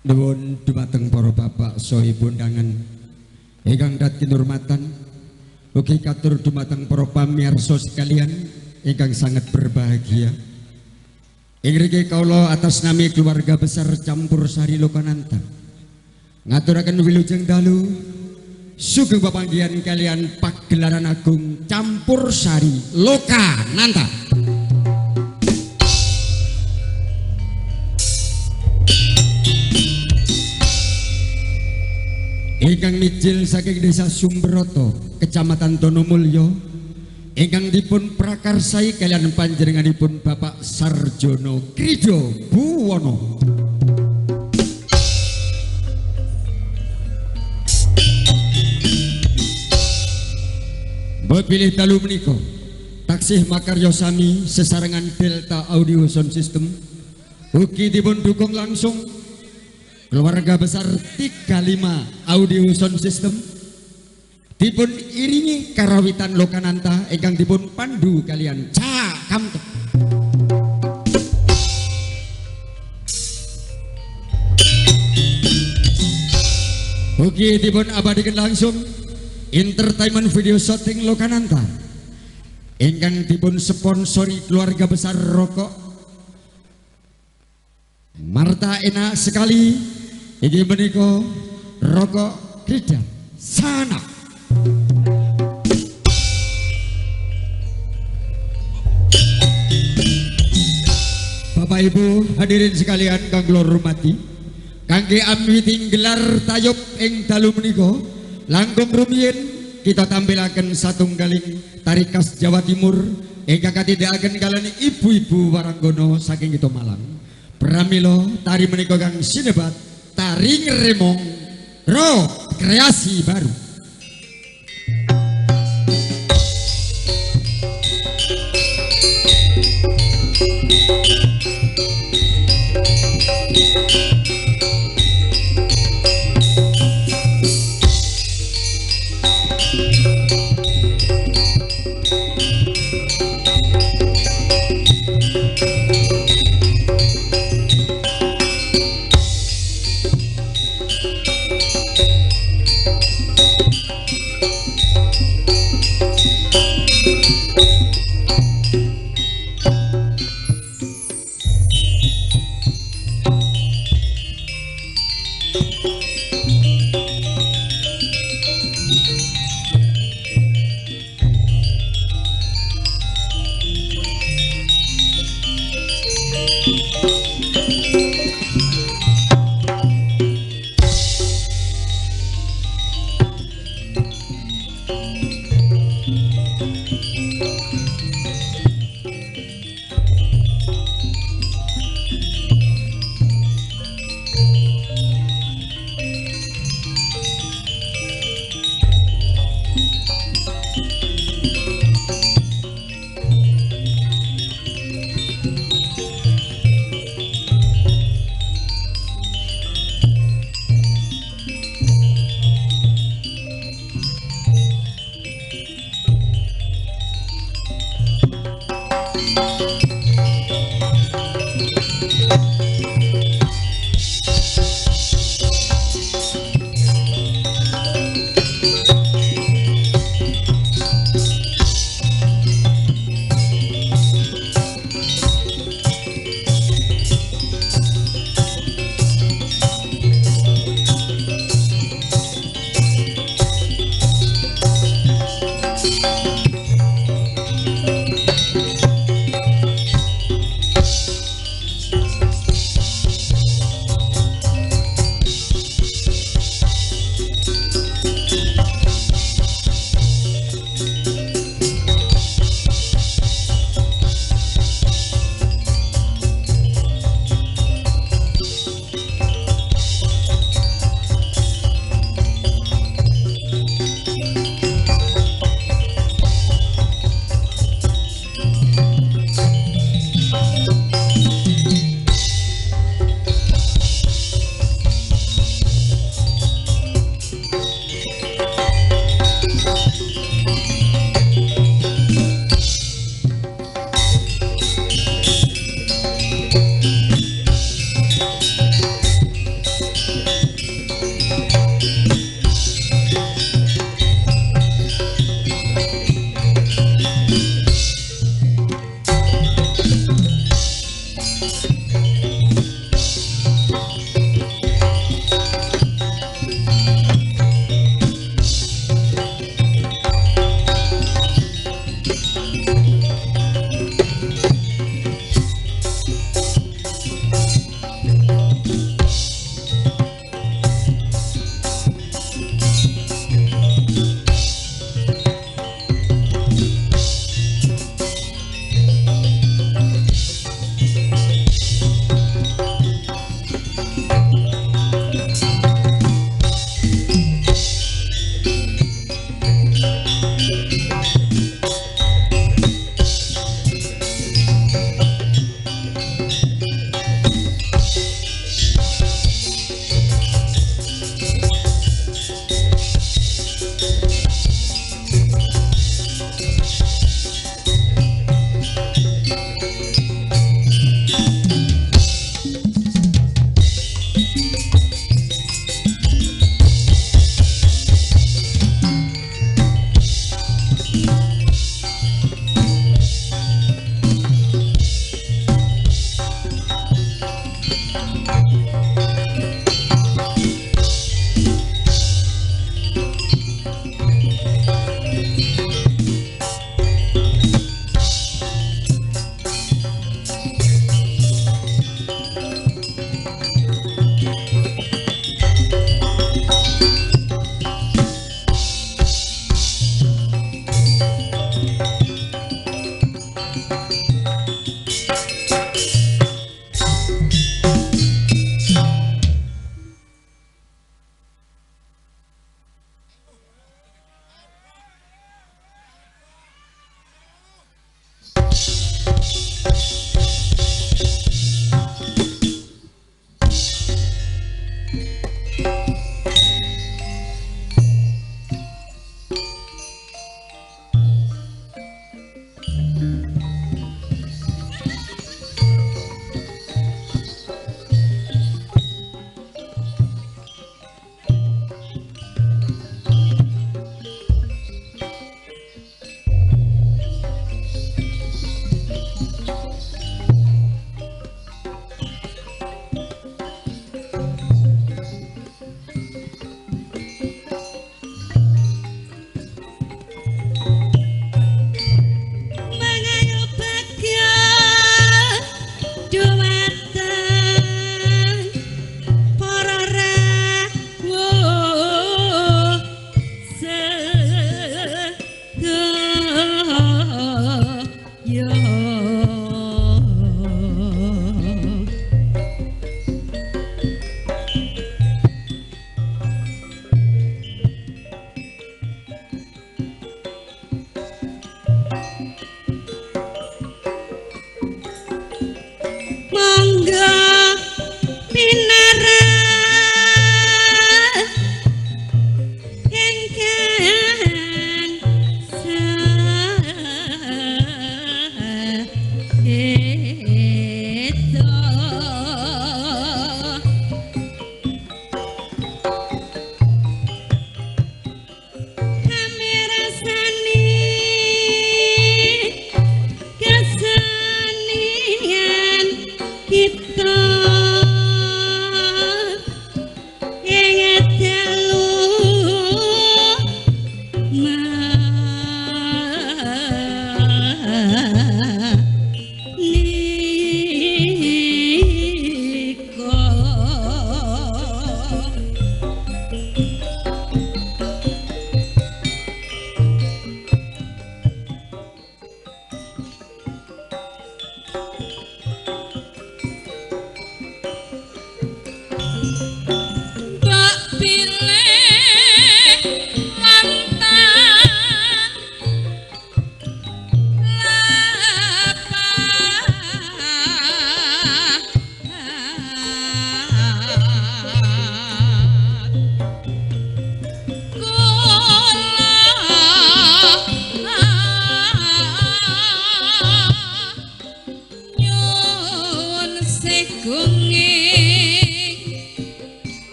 Nuwun dumateng para bapak saha ibu undangan ingkang dhat kinurmatan, ugi katur dumateng para pamirsa sekalian ingkang sangat berbahagia. Ing mriki kawula atas nami keluarga besar Campursari Lokananta ngaturaken wilujeng dalu sugeng pepanggihan kalian pagelaran agung Campursari Lokananta. Ingkang mijil saking desa Sumberoto, Kecamatan Donomulyo, ingkang dipun prakarsai kalian panjenenganipun Bapak Sarjono Krijo Buwono. Mbok pilih dalu menika taksih makarya sami sesarengan Delta Audio Sound System, ugi dipun dukung langsung keluarga besar 35 Audio Sound System, dipun iringi karawitan Lokananta ingkang dipun pandu kalian Cakamtek. Ugi dipun abadikan langsung entertainment video shooting Lokananta ingkang dipun sponsori keluarga besar rokok Marta enak sekali. Iki menika rokok Krida Sana. Bapak Ibu hadirin sekalian kang kula hormati, kangge ambiting gelar tayub ing dalu menika langkung rumiyin kita tampilaken satunggaling tari khas Jawa Timur ingkang katindakaken kalian ibu-ibu waranggono saking kita Malang. Pramila tari menika kang sinebat Tari Ngeremong Roh Kreasi Baru.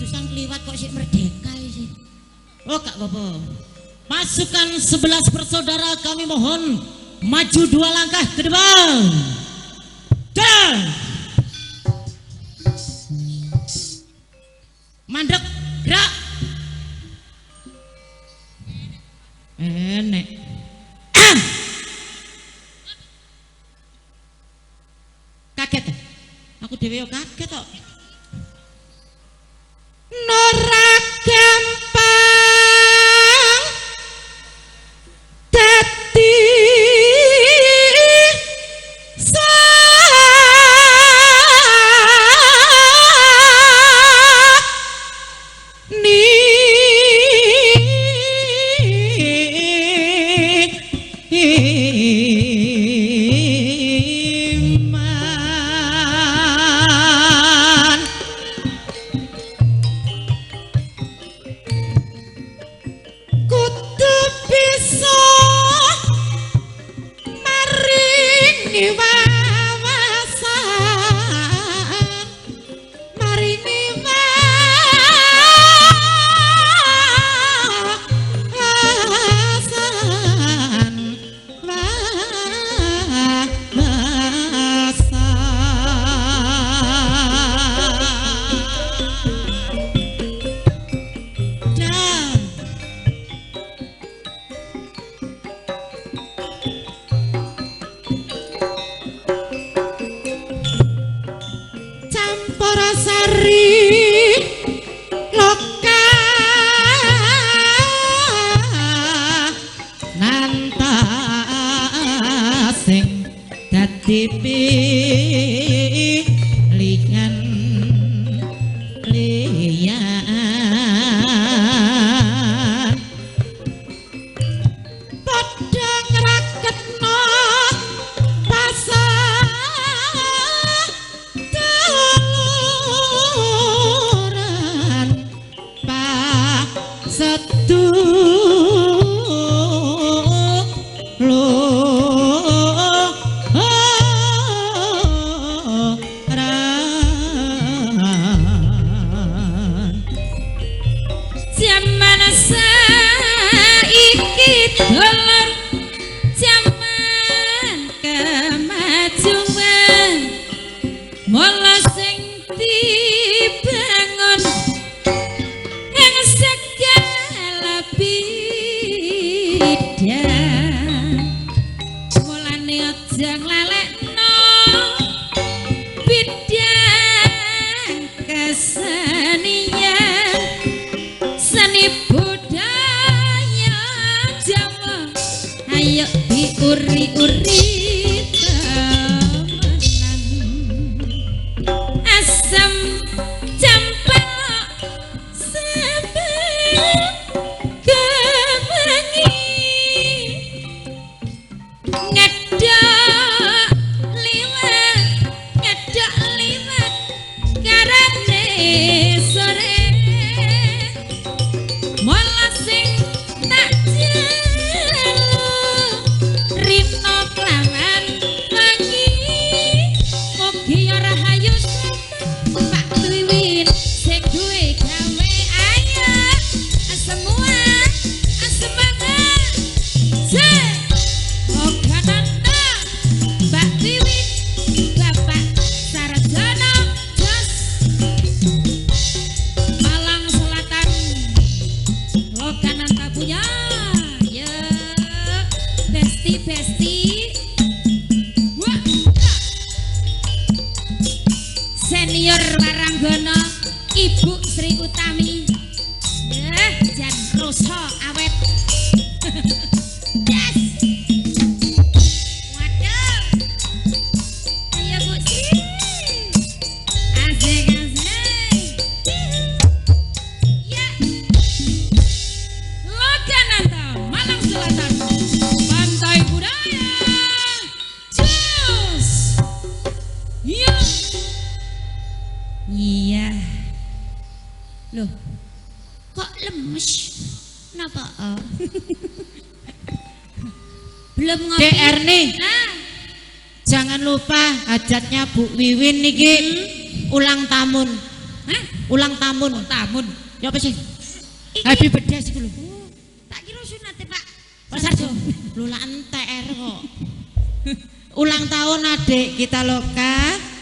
Jurusan kliwat kok sik merdeka sih. Oh gak apa-apa. Pasukan 11 bersaudara kami mohon maju 2 langkah ke depan. Jalan. Mandek, gerak. Enek. Kaget. Aku dhewe yo kaget kok. Nora gampang dadi pilihan liyan padha ngraketno pasaduran zaman saiki dolar zaman kemajuan mula sing dibangun ing segala bidang mulane aja nglalekno bidang kesenian seni budaya Jawa ayo diuri-uri temenan asam campur sambel kemangi ngedok liwat karane sore mola sing tak jalu rino klawan wangi mugi ora hayu Pak Wiwin sing duwe gawe ayo semua semangat Ogananta Mbak Wiwin Bapak Sarjana Jos Malang Selatan Ogananta punya ya besti wah senior Waranggono Ibu Sri Utami ya jan rusa awet yes waduh ayo Bu Sri asik ya Logananta Malang Selatan Pantai Budaya Jos ya iya loh kok lemes kenapa belum ngopi DR nih nah jangan lupa hajatnya Bu Wiwin niki ulang tahun Hah? Ulang tahun. Oh, tahun. Ya apa sih? Happy birthday sih lho. Oh, tak kira sunate, Pak. Pak Sarjo. Lho lah entek kok. Ulang tahun adik kita Loka.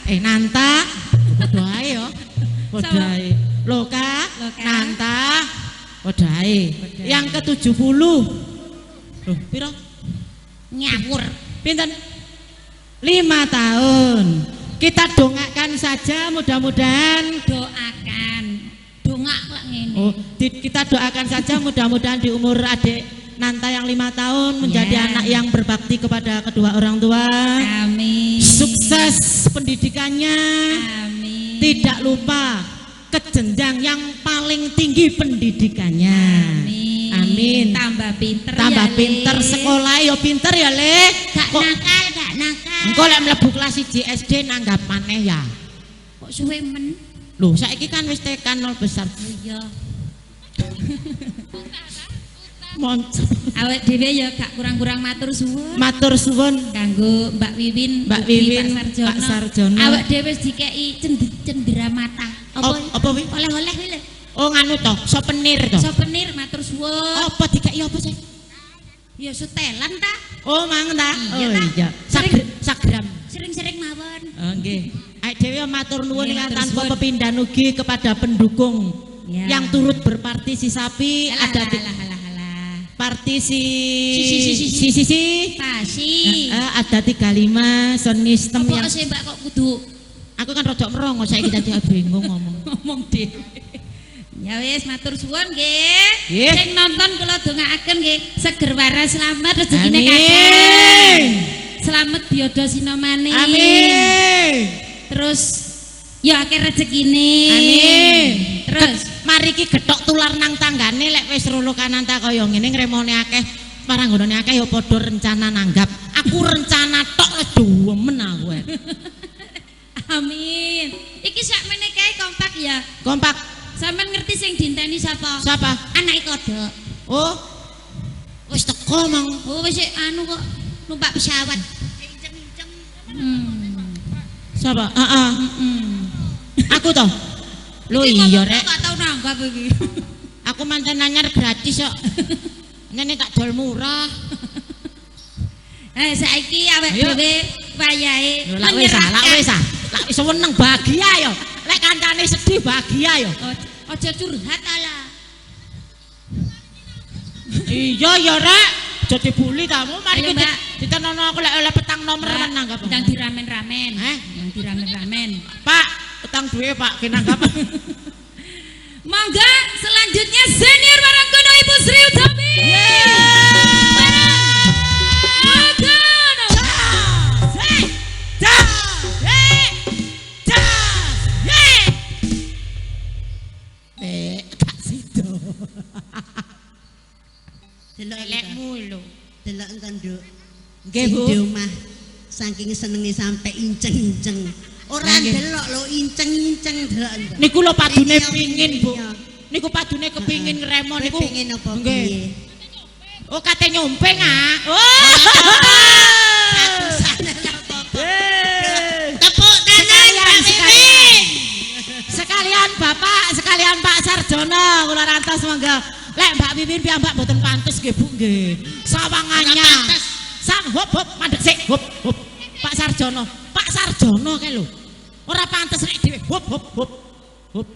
Nanta. Padha ae yo. Padha ae. Loka, Nanta. Padha ae. Yang ke-70. Loh, piro? Ngawur. Pinten? 5 tahun. Kita doakan saja mudah-mudahan Doakan. Dongak kok ngene. Oh, kita doakan saja mudah-mudahan di umur adik Nanta yang 5 tahun menjadi anak yang berbakti kepada kedua orang tua. Amin. Sukses pendidikannya. Amin. Tidak lupa ke jenjang yang paling tinggi pendidikannya. Amin. Amin. Tambah pinter. Tambah ya, pinter Le. sekolah yo pinter ya Le. Gak nakal, gak nakal. Engko lek mlebu kelas 1 SD nanggap maneh ya. Kok suwe men? Loh, saiki kan wis tekan 0 besar. Oh iya. Moncong. Awak dhewe ya gak kurang-kurang matur suwun. Matur suwun Kanggo Mbak Wiwin, Mbak ugi Wiwin, Pak Sarjono. Awak dhewe wis dikeki cendera mata. Apa wi? Oleh-oleh kuwi lho. Oh nganu toh, souvenir toh. Souvenir matur suwun. Apa dikeki apa sih? Ya setelan ta? Oh mang ta? Iya, Oh Ta. iya. Sagram. Sering-sering mawon. Oh nggih. Awake dhewe matur nuwun Nggih, ingkang matur tanpa suwun. kepindhan ugi kepada pendukung Ya. yang turut berpartisipasi Alah, ada di alah. partisi Pasi. ada 35 sound system Apa yang sih Mbak kok kudu aku kan rada merongo saiki dadi bingung ngomong. ngomong dhewe. Ya wis matur suwun nggih. Nggih. Sing nonton kula dongaaken nggih seger waras selamat rezekine Amin. kakek. Selamat biodo sinomane. Amin. Terus ya akeh rezekine. Amin. Terus Mari ki gethok tular nang tanggane lek wis rolo kanan ta kaya ngene ngremone akeh paranggonane akeh ya padha rencana nanggap. Aku rencana tok wis duwemen aku. amin. Iki sakmene kae kompak ya. Kompak. Sampeyan ngerti sing dinteni sapa? Siapa? Anake kodok. Oh. Wis teko mang. Oh wis anu kok numpak pesawat. Inceng-inceng. Siapa? Heeh. Aku toh. Lho Iki iya ngomong rek. Gak tau nanggap iki. Aku mantan anyar gratis kok. Nene tak jual murah. Saiki awake Ayo. dhewe wayahe Lho lak wis ah, lak wis ah. Lak wis seneng bahagia yo. Lek kancane sedih bahagia yo. Aja curhat ala. Iya ya rek. Aja dibuli tamu mari Ayo, kita Mbak. ditenono aku lek oleh petang nomor menang apa. Ndang diramen-ramen. Eh? Ndang diramen-ramen. Pak, petang duwe Pak kinanggap. Monggo selanjutnya senior Warangkono Ibu Sri Utami. Delekmu lho. Delok enten Nduk. Nggih, Bu. Sing di omah saking senenge sampe inceng-inceng. Ora Nggih. delok lho inceng-inceng delok enten. Niku lho padune Iya, pingin, Bu. iya. Niku padune kepingin ngremo niku. Pengin apa Nggih. piye? Oh kate nyompeng ah. Oh. Tepuk tangan Pak Wiwin. Sekalian Bapak, sekalian Pak Sarjono kula rantos monggo. Lek Mbak Wiwin piyambak mboten pantes nggih Bu nggih. Sawangannya. Sang hop hop mandek sik hop hop. Pak Sarjono kae lho. Ora pantes nek dhewe hop hop hop. Hop.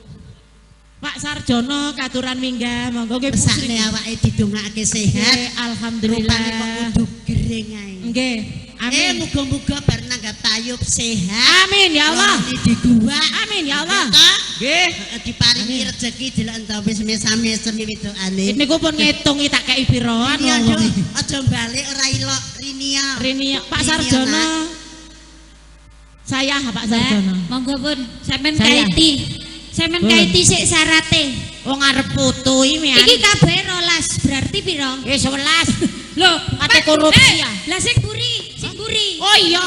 Pak Sarjono katuran minggah monggo nggih Bu Sri. Pesane awake didongake sehat. Nggih, alhamdulillah. Rupane kok kudu gering ae. Nggih. Amin. Muga-muga bar nanggap tayub sehat. Amin ya Allah. Lali di gua. Amin ya Allah. Toh? Nggih. Diparingi rezeki delok ento wis mesam-mesem wedokane. Niku pun ngitungi tak kei piroan Rini ngomong. aja balik ora ilok Rinia. Rini Pak Rini, Sarjono. Nak. Saya Pak Sarjono. Monggo pun sampean Saya. kaiti. Sampean Boleh. kaiti sik syarate. Wong arep putu iki Iki kabeh 12 berarti piro? 11. Loh, Kate Pak, korupsi ya. Lah sing buri. Oh iya.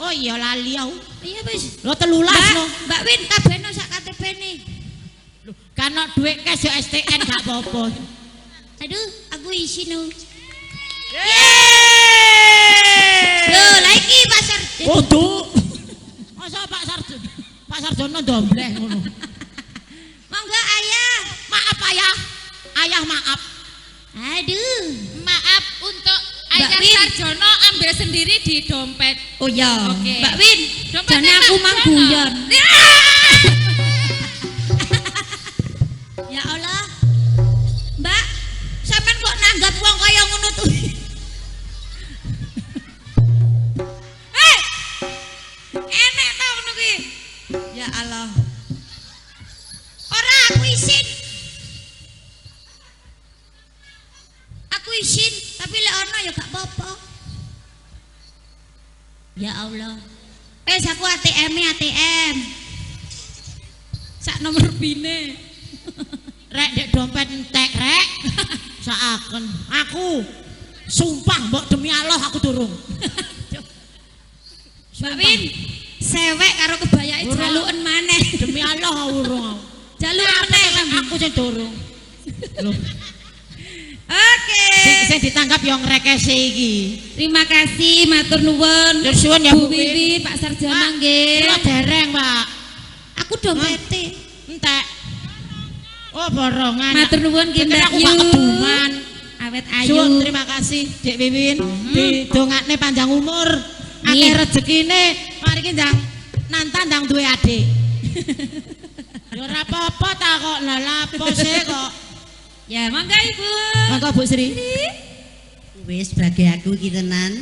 Oh iya lali aku. Iya wis. Lo 13 no. Mbak Win kabehno sak KTP-ne. Kan duit cash yo STN gak apa-apa. Aduh, aku isi no. Yeay. Loh, lah iki pasar. Waduh. Masa Pak Sarjono dombleh ngono. minta maaf. Aduh. Maaf untuk Mbak Ayang Win. Sarjono ambil sendiri di dompet. Oh ya, Oke. Mbak Win, Dompetnya jane aku Mbak mang Jono. guyon. Ya Allah. Mbak, sampean kok nanggap wong kaya ngono tuh? Enek ta ngono kuwi? Ya Allah. Ora aku isin. Aku isin, tapi lek ono ya gak apa-apa. Ya Allah. Wes aku ATM. Sak nomor pine. Rek dek dompet entek rek. Saaken aku sumpah mbok demi Allah aku durung. Mbak Win, sewek karo kebayake Urung. jaluken maneh. Demi Allah urung. Jaluken meneh. Aku sing durung. Loh, Oke. sing ditangkap yang ngrekesi iki. Terima kasih, matur nuwun. Matur suwun ya, Bu Bu Win. Wiwi, Pak Sarjana nggih. Kula dereng, Pak. Aku dompete. Entek. Oh, borongan. Matur nuwun nggih, Bener Mbak aku gak Yu. keduman. Awet Suwun, ayu. terima kasih Dek Wiwin. Didongakne panjang umur, akeh rezekine, mari ki ndang nantang ndang duwe adik. Ya ora apa-apa ta kok lha lapo sih kok. Ya, mangga Ibu. Monggo Bu Sri. Wis bagi aku iki tenan.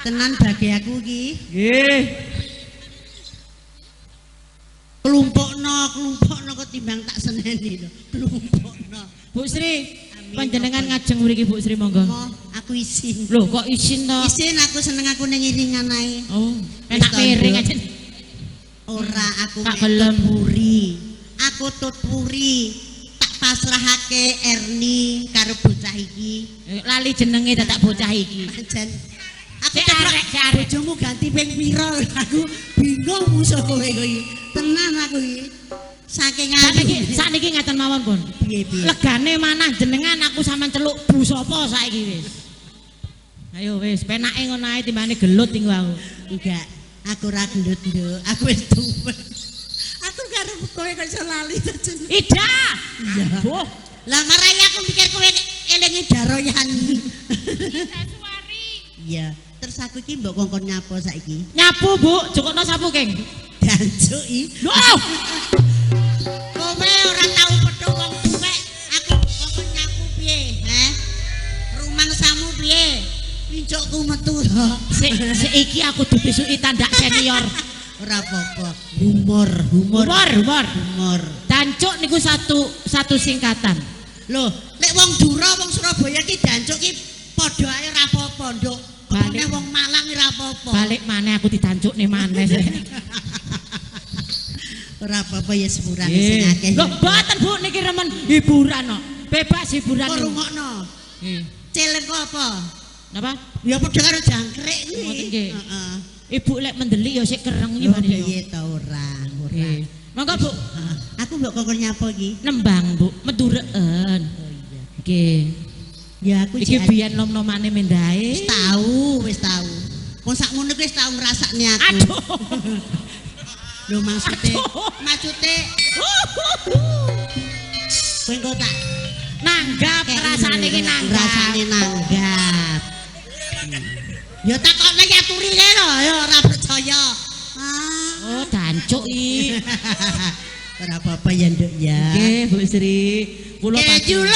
Tenan bagi aku iki. Nggih. Kelompokno ketimbang tak seneni lho. Kelompokno. Bu Sri, Amin. panjenengan ngajeng mriki Bu Sri monggo. Mo, aku isin. Loh kok izin to? Isin aku seneng aku ning iringan ae. Oh, enak miring aja. Ora aku Tak mek gelem. tutpuri. Aku tutpuri. Tak pasrahake Erni karo bocah iki. Lali jenenge dadak bocah iki. Jan aku Cek ceplok arek, cek arek. bojomu ganti ping pira aku bingung musuh kowe iki. Tenan aku iki. Saking Sakniki ngaten mawon pun. piye-piye. Legane manah jenengan aku sampean celuk Bu sapa saiki wis. Ayo wis penake ngono ae timbane gelut ing aku. Enggak, aku ora gendut, Nduk. Aku wis tuwek. Aku karo kowe kok iso lali aja. Ida. Iya. Aduh. Lah marai aku mikir kowe elingi Daroyani. Iya, terus aku iki mbok kongkon nyapa saiki. Nyapu, Bu, jukukno sapu, King. Jancuk iki. Loh. Kowe ora tau petuk wong tuwek. Aku kongkon nyapu piye, heh? Rumangsamu piye? Pincukku metu to. Seiki aku dibisuki tandak senior. Ora apa-apa. Humor. Dancuk niku satu singkatan. Loh, nek wong Dura, wong Surabaya ki dancuk ki padha ae ora apa-apa, Nduk. Balik. Nek wong Malang ora apa-apa. Balik maneh aku didancukne maneh. Ora apa-apa ya sepurane sing akeh. Loh, mboten Bu niki remen hiburan kok. Bebas hiburan. Kok niku. rungokno? Nggih. Celeng kok apa? Napa? Ya padha karo jangkrik kuwi. Ngoten nggih. Heeh. Ibu lek mendelik ya sik kereng iki Oh, maneh ya. piye ta ora. Nggih. Monggo Bu, Heeh. Aku mbok kongkon nyapa iki. nembang Bu, medureken. Oh iya. Nggih. Ya aku Iki jek biyen nom-nomane mendahe. wis tau. Wong sak ngono kuwi wis tau ngrasakne aku. Aduh. Lho maksude kowe engko tak Nanggap rasane iki nanggap. rasane nanggap. Ya takokne ya turi kae lho, ya ora percaya. Oh, dancuk iki. Ora apa-apa ya, Nduk ya. Nggih, Bu Sri. Kula Keju pati.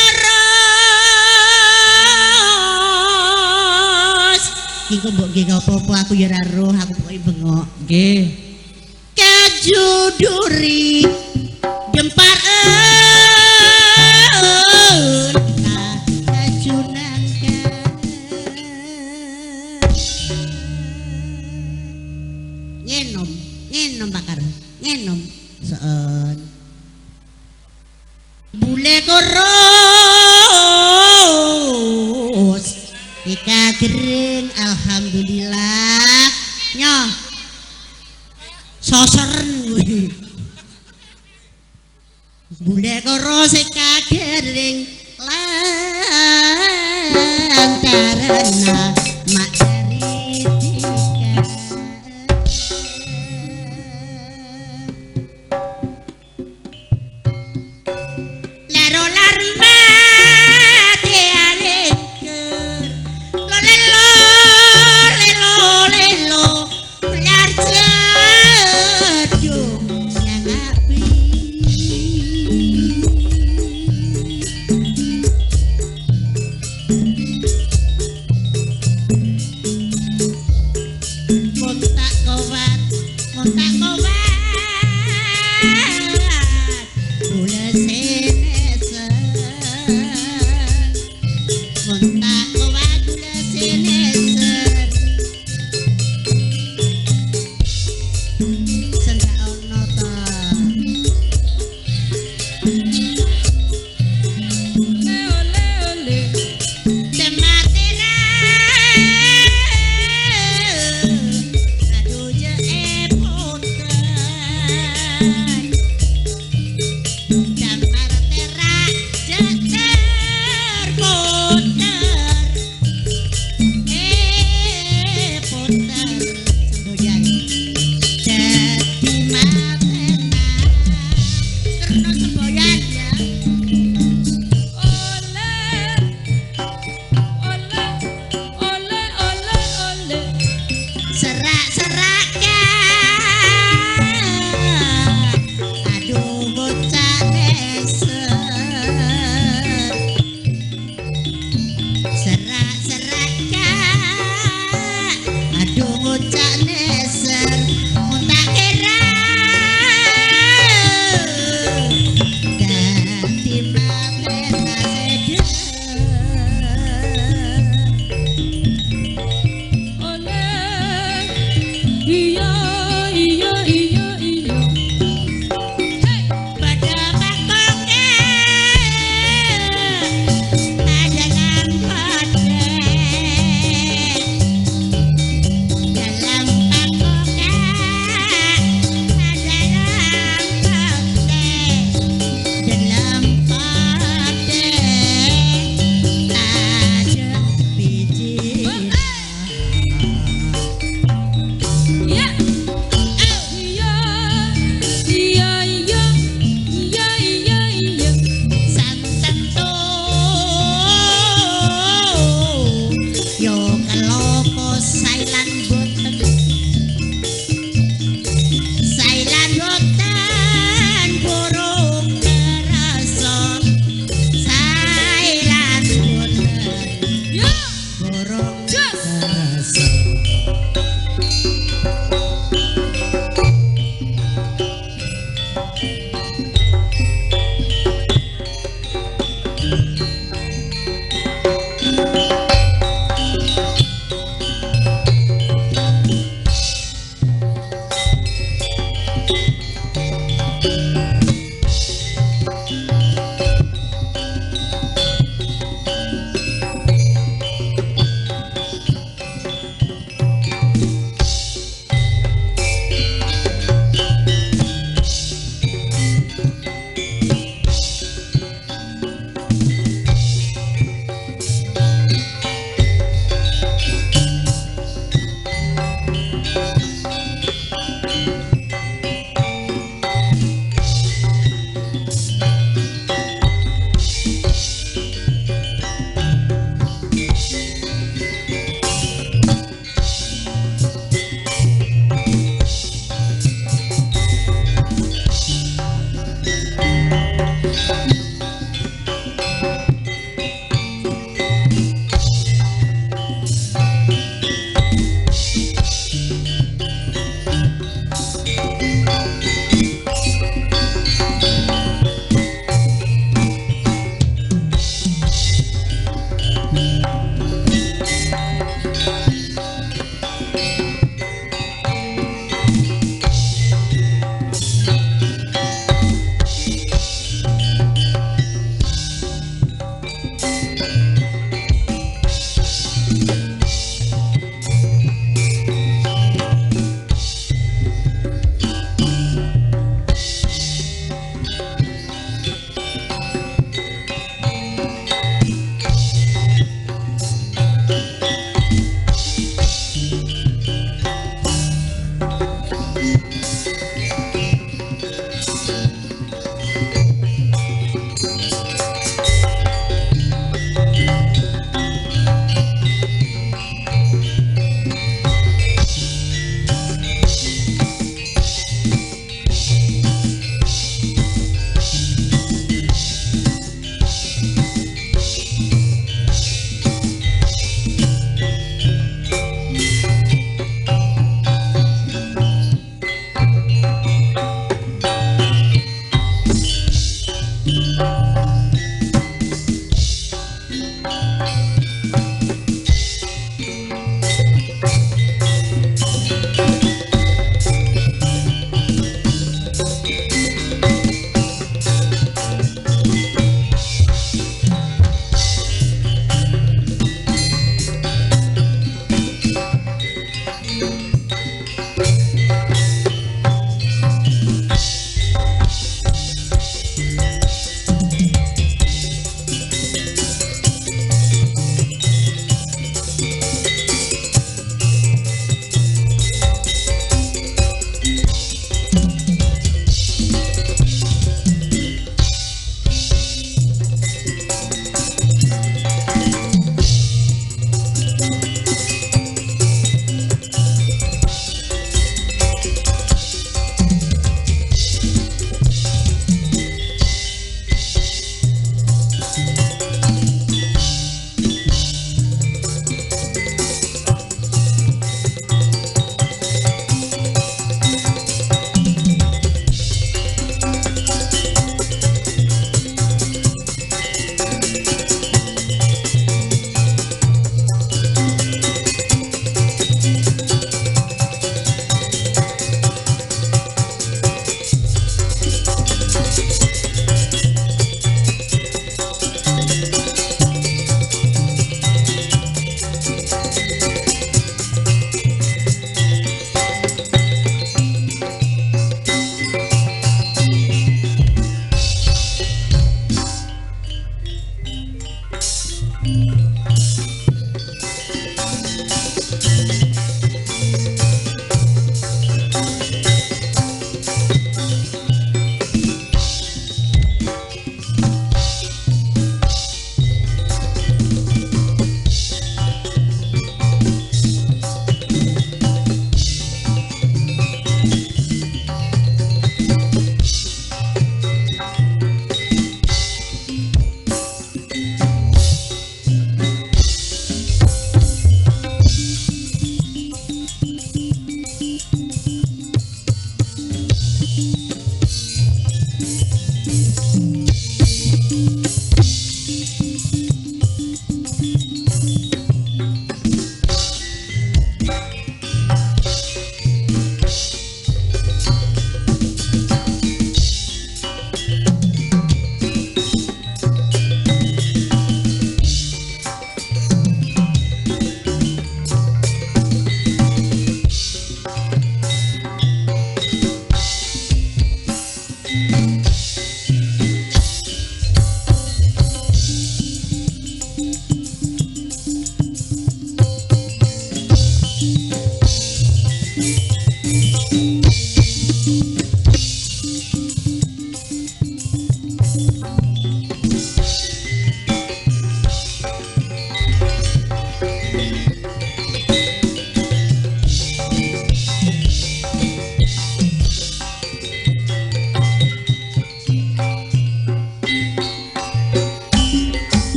leres. Iki kok mbok nggih apa-apa aku ya ora roh, aku pokoke bengok. Nggih. Keju duri gempar keju nangka ngenom bakar ngenom seon bule koros ika gering alhamdulillah nyoh soseren kuwi bule karo seka gering lantaran mak dari tiga laro Jamar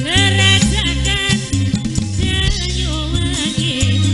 Rasakan senyumannya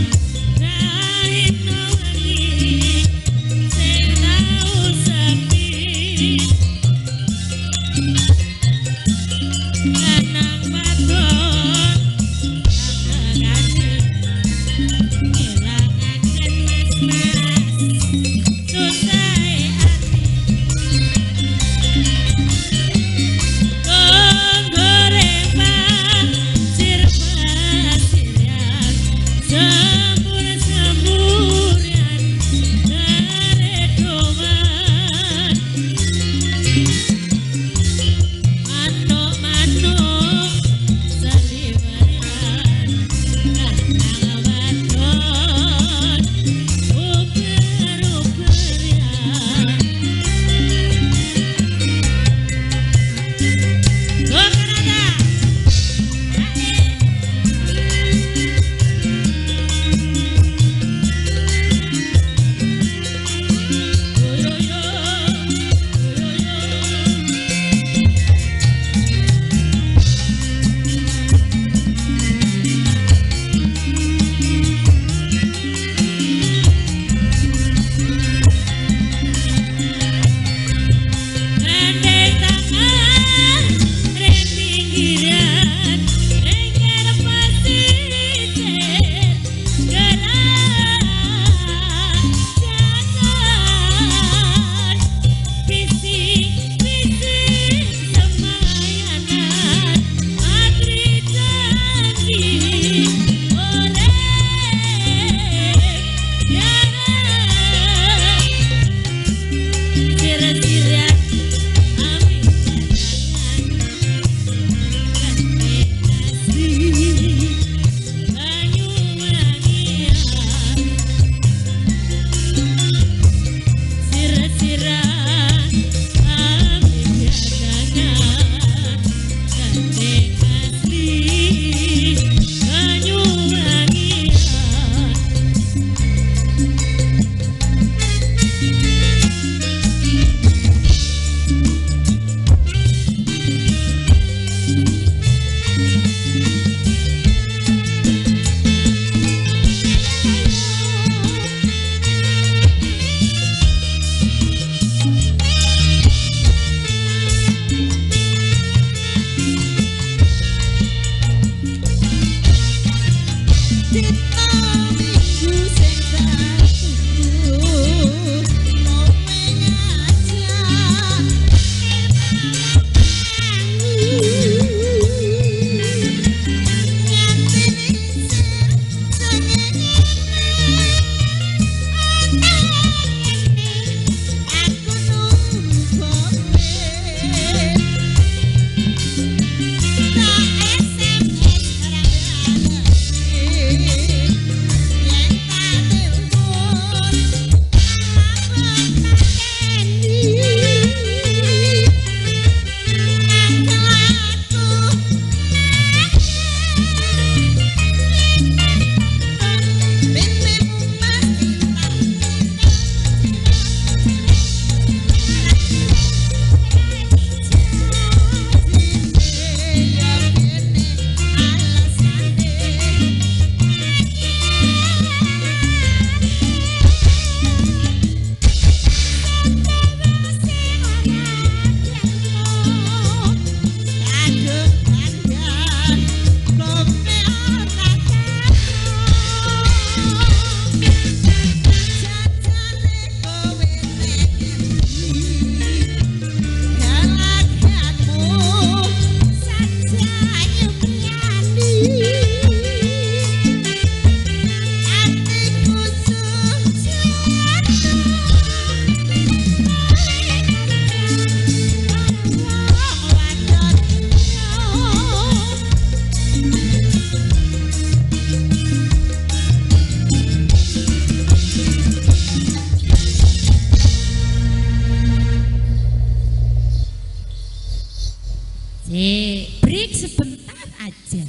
Break sebentar aja.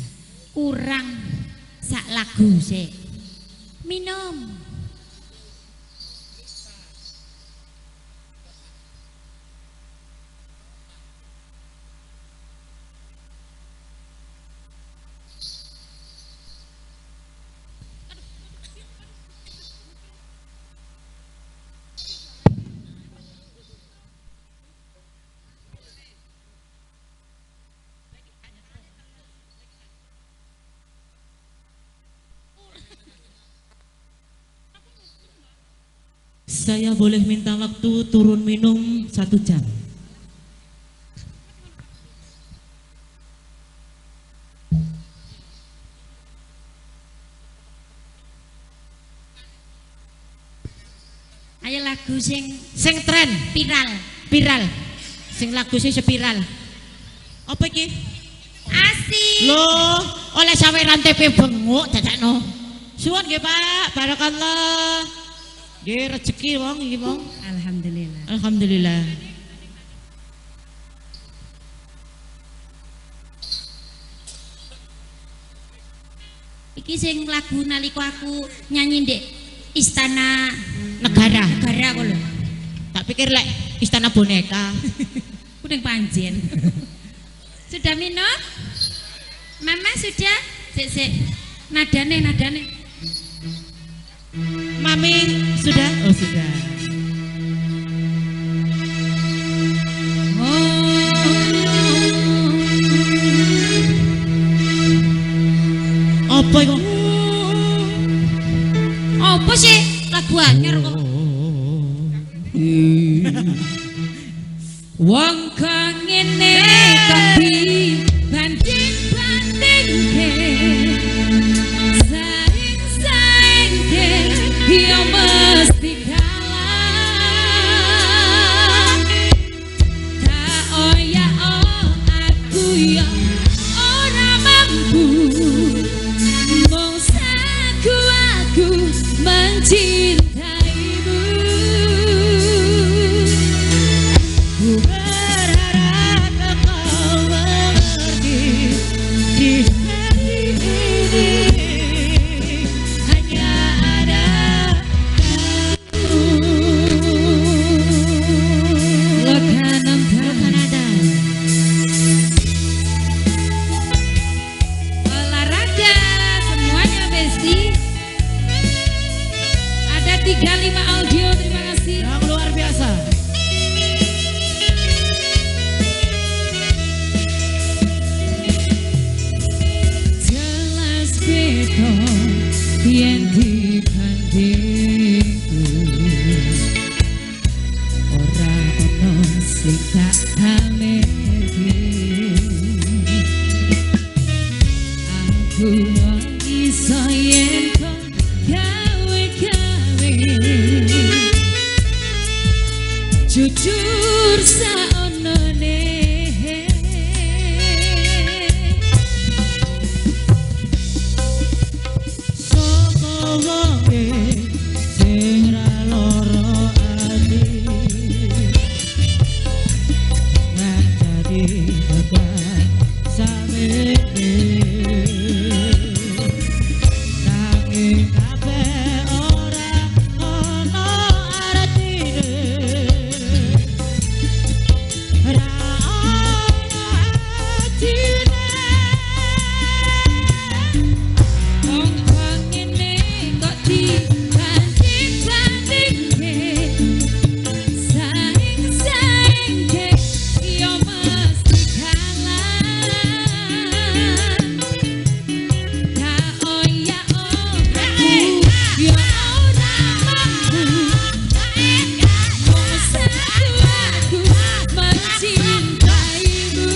Kurang sak lagu sih. Minum. Saya boleh minta waktu turun minum 1 jam. Ayo lagu sing tren viral. viral. Sing lagu sing spiral. Apa iki? Asik. Loh, oleh saweran TP benguk dadakno. Suwun nggih Pak, barakallah. Nggih rezeki wong iki wong. Alhamdulillah. Alhamdulillah. Iki sing lagu nalika aku nyanyi ndek Istana Negara. Negara kok lho. Tak pikir lek istana boneka. Kuning panjen. Sudah minum? Mama sudah? Sik. Nadane. Mami sudah? Oh sudah. Apa iku? Apa sih lagu anyar kok? Wong kang ngene kok dibanding-bandingke saing-saingke yo mesti kalah. Tak oya aku yo ora mampu mung aku mencintaimu. Ku berharap kau mengerti di hari ini hanya ada kamu. Lokanam Kanada. Olahraga semuanya besti. Ada 35 audio, terima kasih. Yang luar biasa. Jelas beda yen dibandingku, ora ono sing tak pamerke. Aku iso yen kok gawe jujur saonone. Sapa wonge sing ra lara ati nang dadi beban samene nanging kabeh ora ono artine ra ono artine. Wong kang ngene kok dibanding-bandingke saing-saingke yo mesti kalah. Tak oya aku yo ora mampu mung aku mencintaimu.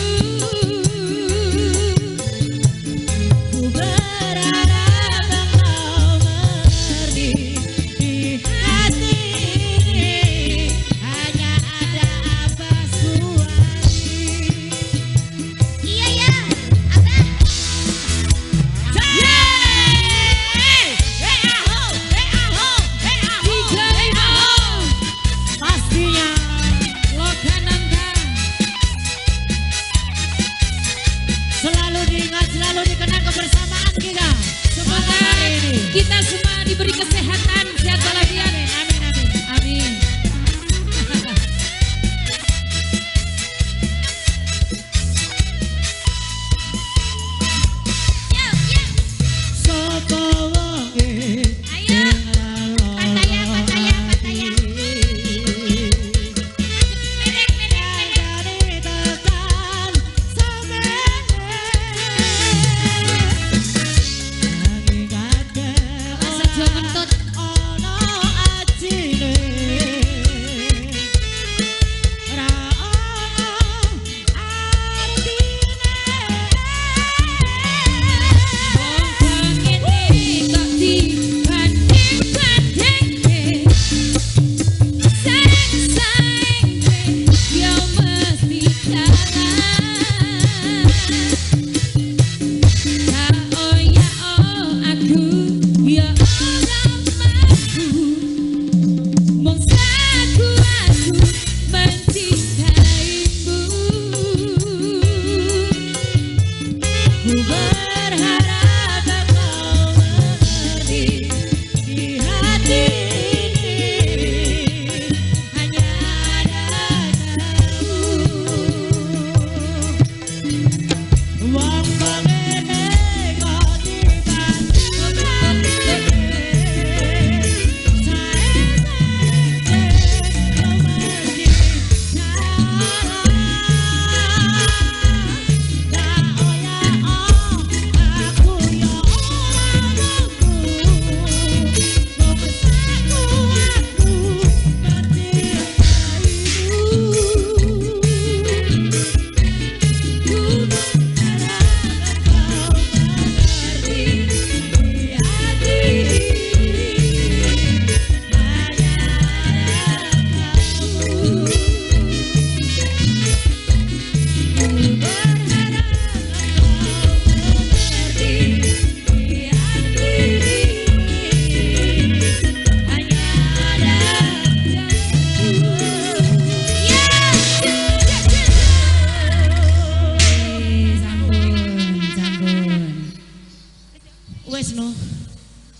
Ku berharap kau mengerti di hati ini hanya ada Abbas Suwandi. Iya ya, Abah. Pastinya Lokananda. selalu diingat, selalu dikenang kebersamaan kita. Semoga hari ini. kita semua diberi kesehatan, sehat walafiat. Amin, amin. Amin. Sapa wonge Ayo. Pataya.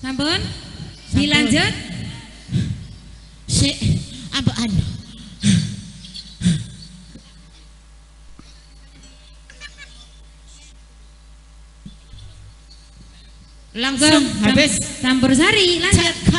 Sampun? Dilanjut? Sik, ambekan. Langsung habis. Campur sari, lanjut.